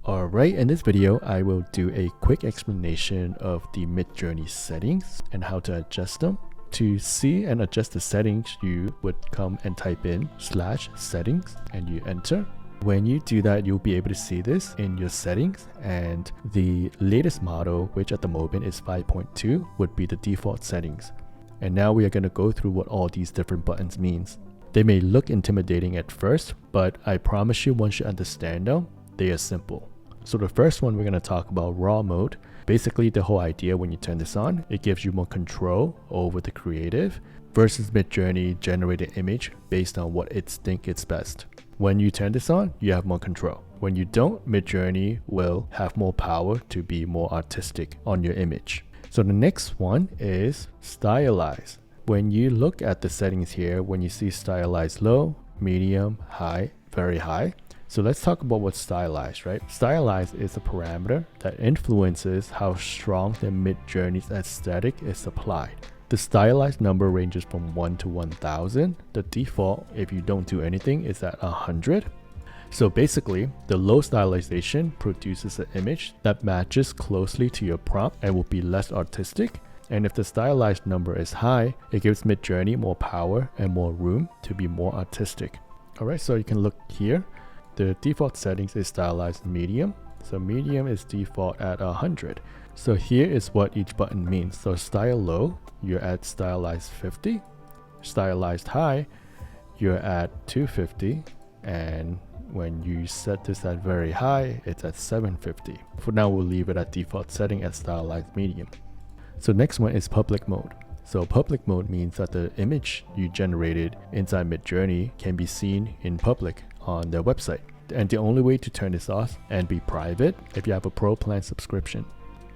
Alright, in this video, I will do a quick explanation of the Midjourney settings and how to adjust them. To see and adjust the settings, you would come and type in /settings and you enter. When you do that, you'll be able to see this in your settings, and the latest model, which at the moment is 5.2, would be the default settings. And now we are going to go through what all these different buttons means. They may look intimidating at first, but I promise you once you understand them, they are simple. So the first one we're going to talk about raw mode. Basically the whole idea when you turn this on, it gives you more control over the creative versus Midjourney generated image based on what it thinks it's best. When you turn this on, you have more control. When you don't, Midjourney will have more power to be more artistic on your image. So the next one is stylize. When you look at the settings here, when you see stylize low, medium, high, very high. So let's talk about what stylize, right? Stylize is a parameter that influences how strong the Midjourney's aesthetic is applied. The stylized number ranges from 1 to 1000. The default, if you don't do anything, is at 100. So basically, the low stylization produces an image that matches closely to your prompt and will be less artistic. And if the stylized number is high, it gives Midjourney more power and more room to be more artistic. Alright, so you can look here. The default settings is stylized medium. So medium is default at 100. So here is what each button means. So style low, you're at stylized 50. Stylized high, you're at 250. And when you set this at very high, it's at 750. For now, we'll leave it at default setting at stylized medium. So next one is public mode. So public mode means that the image you generated inside Midjourney can be seen in public on their website. And the only way to turn this off and be private if you have a pro plan subscription.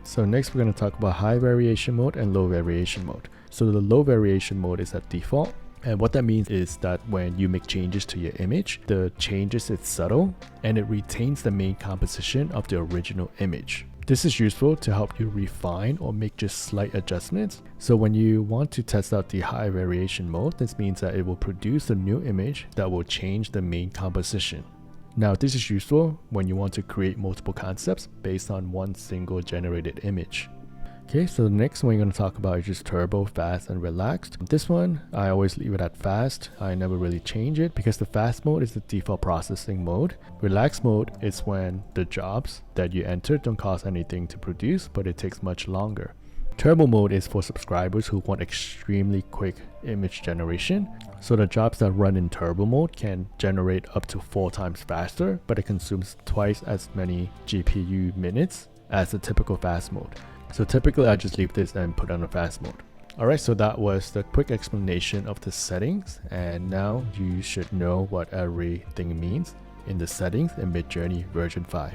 So next we're going to talk about high variation mode and low variation mode. So the low variation mode is at default. And what that means is that when you make changes to your image, the changes is subtle and it retains the main composition of the original image. This is useful to help you refine or make just slight adjustments. So when you want to test out the high variation mode, this means that it will produce a new image that will change the main composition. Now this is useful when you want to create multiple concepts based on one single generated image. Okay, so the next one we're going to talk about is just turbo, fast, and relaxed. This one, I always leave it at fast. I never really change it because the fast mode is the default processing mode. Relaxed mode is when the jobs that you enter don't cost anything to produce, but it takes much longer. Turbo mode is for subscribers who want extremely quick image generation. So the jobs that run in turbo mode can generate up to 4 times faster, but it consumes twice as many GPU minutes as the typical fast mode. So typically I just leave this and put on a fast mode. Alright, so that was the quick explanation of the settings, and now you should know what everything means in the settings in Midjourney version 5.